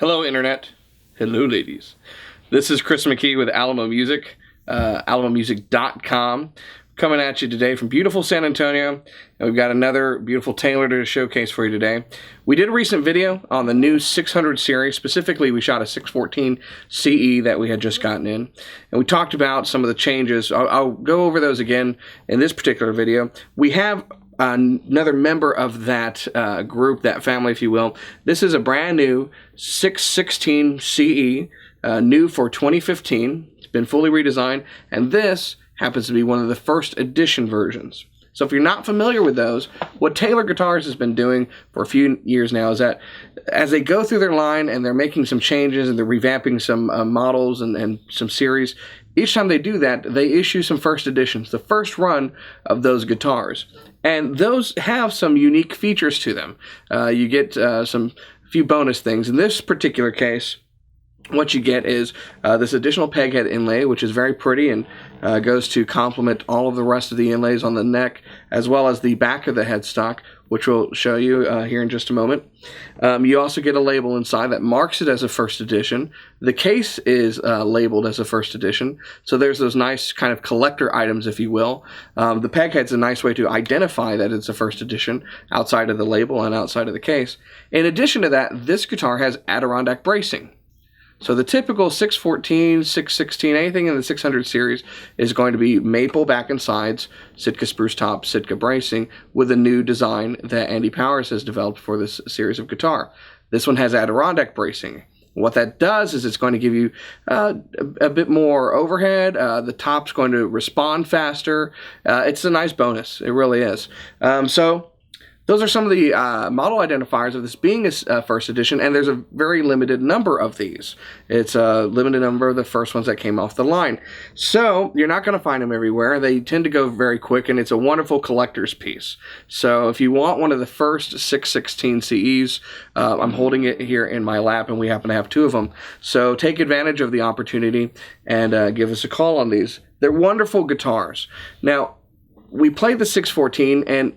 Hello, Internet. Hello, ladies. This is Chris McKee with Alamo Music, alamomusic.com, coming at you today from beautiful San Antonio, and we've got another beautiful Taylor to showcase for you today. We did a recent video on the new 600 series. Specifically, we shot a 614 CE that we had just gotten in, and we talked about some of the changes. I'll go over those again in this particular video. We have another member of that group, that family, if you will. This is a brand new 616 CE, new for 2015. It's been fully redesigned, and this happens to be one of the first edition versions. So if you're not familiar with those, what Taylor Guitars has been doing for a few years now is that as they go through their line and they're making some changes and they're revamping some models and some series, each time they do that, they issue some first editions, the first run of those guitars. And those have some unique features to them. You get some few bonus things. In this particular case, what you get is this additional peg head inlay, which is very pretty and goes to complement all of the rest of the inlays on the neck, as well as the back of the headstock, which we'll show you here in just a moment. You also get a label inside that marks it as a first edition. The case is labeled as a first edition, so there's those nice kind of collector items, if you will. The peg head's a nice way to identify that it's a first edition outside of the label and outside of the case. In addition to that, this guitar has Adirondack bracing. So the typical 614, 616, anything in the 600 series is going to be maple back and sides, Sitka spruce top, Sitka bracing, with a new design that Andy Powers has developed for this series of guitar. This one has Adirondack bracing. What that does is it's going to give you a bit more overhead. The top's going to respond faster. It's a nice bonus. It really is. So those are some of the model identifiers of this being a first edition, and there's a very limited number of these. It's a limited number of the first ones that came off the line. So you're not going to find them everywhere. They tend to go very quick, and it's a wonderful collector's piece. So if you want one of the first 616 CEs, I'm holding it here in my lap, and we happen to have two of them. So take advantage of the opportunity and give us a call on these. They're wonderful guitars. Now, we played the 614, and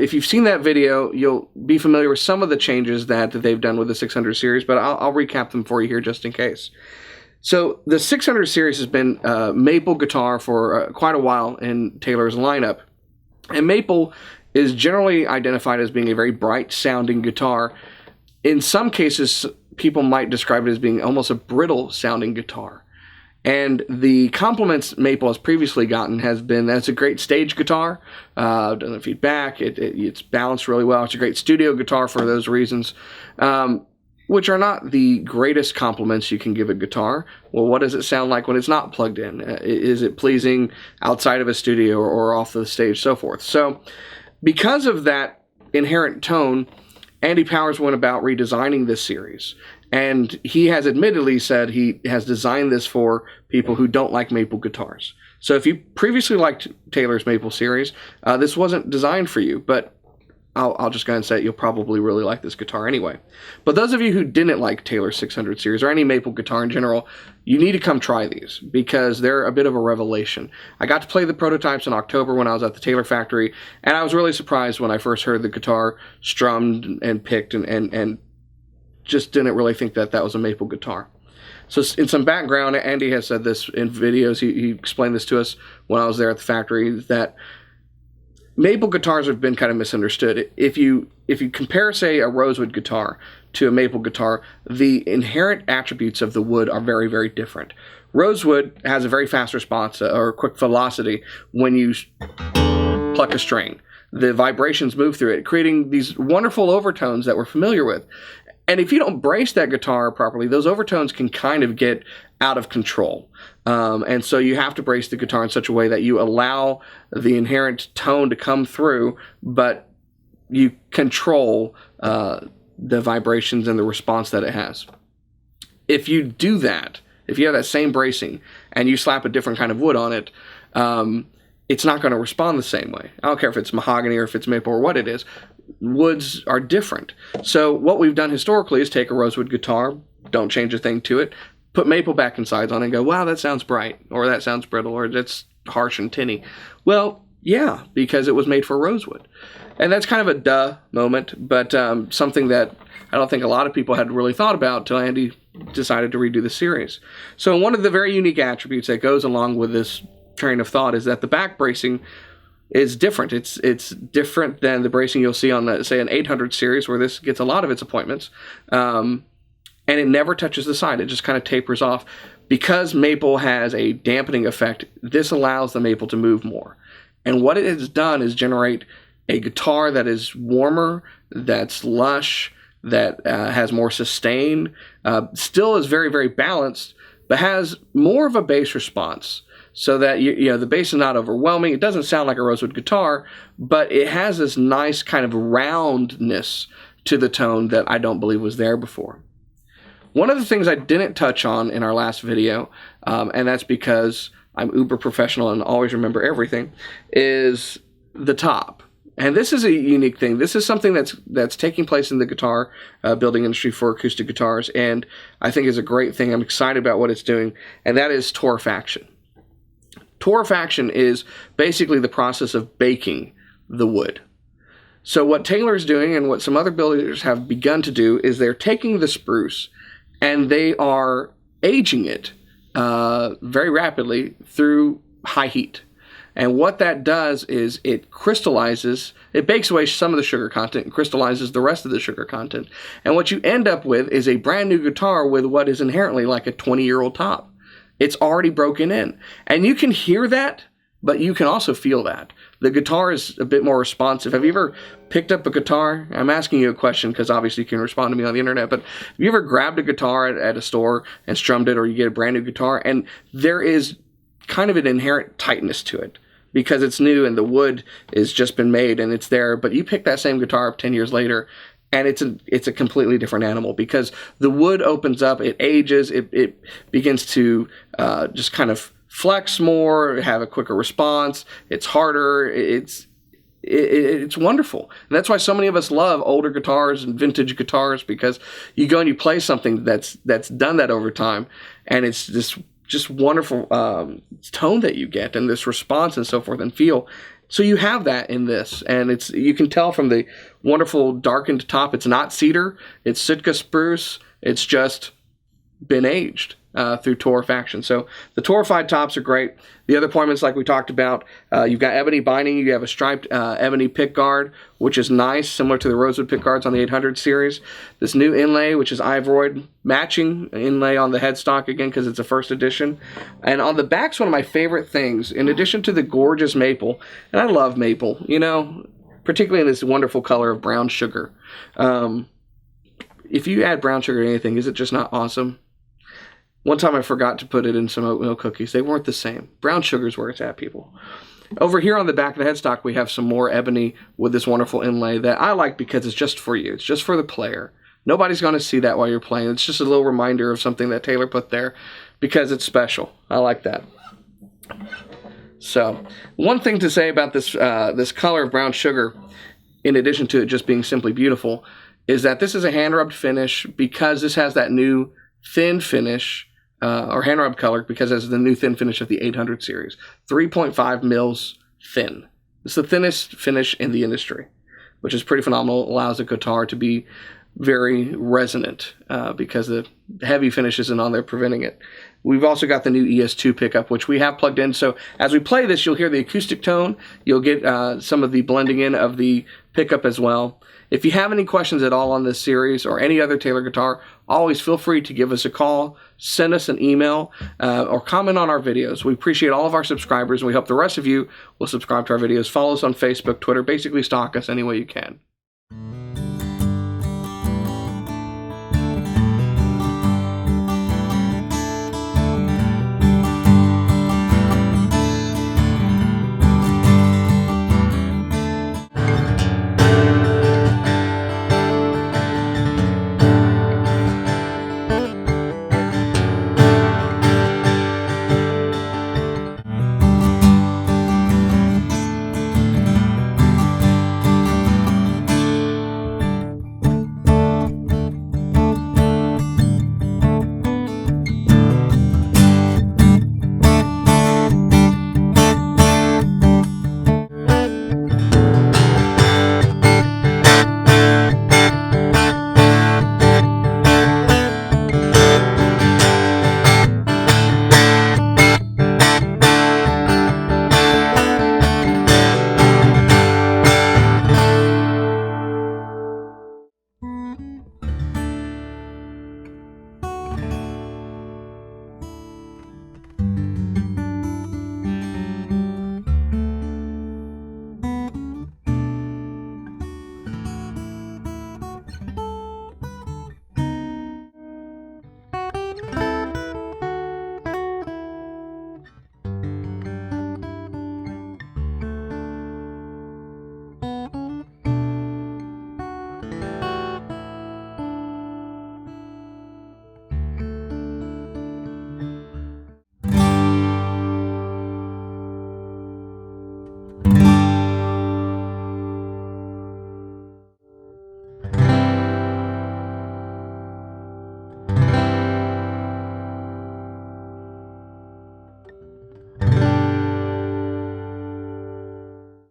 if you've seen that video, you'll be familiar with some of the changes that they've done with the 600 series, but I'll recap them for you here just in case. So the 600 series has been maple guitar for quite a while in Taylor's lineup. And maple is generally identified as being a very bright sounding guitar. In some cases, people might describe it as being almost a brittle sounding guitar. And the compliments maple has previously gotten has been that it's a great stage guitar, doesn't feed back, it's balanced really well, it's a great studio guitar for those reasons, which are not the greatest compliments you can give a guitar. Well, what does it sound like when it's not plugged in? Is it pleasing outside of a studio or off the stage, so forth? So because of that inherent tone, Andy Powers went about redesigning this series. And he has admittedly said he has designed this for people who don't like maple guitars. So if you previously liked Taylor's maple series, this wasn't designed for you, but I'll just go ahead and say it, you'll probably really like this guitar anyway. But those of you who didn't like Taylor's 600 series or any maple guitar in general, you need to come try these because they're a bit of a revelation. I got to play the prototypes in October when I was at the Taylor factory, and I was really surprised when I first heard the guitar strummed and picked and just didn't really think that that was a maple guitar. So in some background, Andy has said this in videos, he explained this to us when I was there at the factory, that maple guitars have been kind of misunderstood. If you compare, say, a rosewood guitar to a maple guitar, the inherent attributes of the wood are very, very different. Rosewood has a very fast response or quick velocity when you pluck a string. The vibrations move through it, creating these wonderful overtones that we're familiar with. And if you don't brace that guitar properly, those overtones can kind of get out of control. And so you have to brace the guitar in such a way that you allow the inherent tone to come through, but you control the vibrations and the response that it has. If you do that, if you have that same bracing and you slap a different kind of wood on it, it's not going to respond the same way. I don't care if it's mahogany or if it's maple or what it is. Woods are different. So what we've done historically is take a rosewood guitar, don't change a thing to it, put maple back and sides on it and go, wow, that sounds bright, or that sounds brittle, or that's harsh and tinny. Well, yeah, because it was made for rosewood. And that's kind of a duh moment, but something that I don't think a lot of people had really thought about till Andy decided to redo the series. So one of the very unique attributes that goes along with this train of thought is that the back bracing is different. It's different than the bracing you'll see on, the, say, an 800 series, where this gets a lot of its appointments. And it never touches the side. It just kind of tapers off. Because maple has a dampening effect, this allows the maple to move more. And what it has done is generate a guitar that is warmer, that's lush, that has more sustain, still is very, very balanced, but has more of a bass response. So that you know the bass is not overwhelming. It doesn't sound like a rosewood guitar, but it has this nice kind of roundness to the tone that I don't believe was there before. One of the things I didn't touch on in our last video, and that's because I'm uber professional and always remember everything, is the top. And this is a unique thing. This is something that's taking place in the guitar building industry for acoustic guitars, and I think is a great thing. I'm excited about what it's doing, and that is torrefaction. Torrefaction is basically the process of baking the wood. So what Taylor is doing, and what some other builders have begun to do, is they're taking the spruce and they are aging it very rapidly through high heat. And what that does is it crystallizes, it bakes away some of the sugar content and crystallizes the rest of the sugar content. And what you end up with is a brand new guitar with what is inherently like a 20-year-old top. It's already broken in. And you can hear that, but you can also feel that. The guitar is a bit more responsive. Have you ever picked up a guitar? I'm asking you a question because obviously you can respond to me on the internet, but have you ever grabbed a guitar at a store and strummed it, or you get a brand new guitar, and there is kind of an inherent tightness to it because it's new and the wood has just been made and it's there, but you pick that same guitar up 10 years later and it's a completely different animal because the wood opens up, it ages, it begins to just kind of flex more, have a quicker response. It's harder. It's wonderful. And that's why so many of us love older guitars and vintage guitars, because you go and you play something that's done that over time, and it's this just wonderful tone that you get and this response and so forth and feel. So you have that in this, and you can tell from the wonderful darkened top, it's not cedar, it's Sitka spruce, it's just been aged through torrefaction. So the torrefied tops are great. The other appointments, like we talked about, you've got ebony binding, you have a striped ebony pick guard, which is nice, similar to the rosewood pick guards on the 800 series. This new inlay, which is ivoroid, matching inlay on the headstock again because it's a first edition. And on the back's one of my favorite things, in addition to the gorgeous maple, and I love maple, you know, particularly in this wonderful color of brown sugar. If you add brown sugar to anything, is it just not awesome? One time I forgot to put it in some oatmeal cookies. They weren't the same. Brown sugar's where it's at, people. Over here on the back of the headstock, we have some more ebony with this wonderful inlay that I like because it's just for you. It's just for the player. Nobody's going to see that while you're playing. It's just a little reminder of something that Taylor put there because it's special. I like that. So, one thing to say about this this color of brown sugar, in addition to it just being simply beautiful, is that this is a hand-rubbed finish because this has that new thin finish, or hand-rubbed color, because it's the new thin finish of the 800 series. 3.5 mils thin. It's the thinnest finish in the industry, which is pretty phenomenal. It allows the guitar to be very resonant because the heavy finish isn't on there preventing it. We've also got the new ES2 pickup, which we have plugged in. So as we play this, you'll hear the acoustic tone. You'll get some of the blending in of the pickup as well. If you have any questions at all on this series or any other Taylor guitar, always feel free to give us a call, send us an email, or comment on our videos. We appreciate all of our subscribers, and we hope the rest of you will subscribe to our videos. Follow us on Facebook, Twitter, basically stalk us any way you can.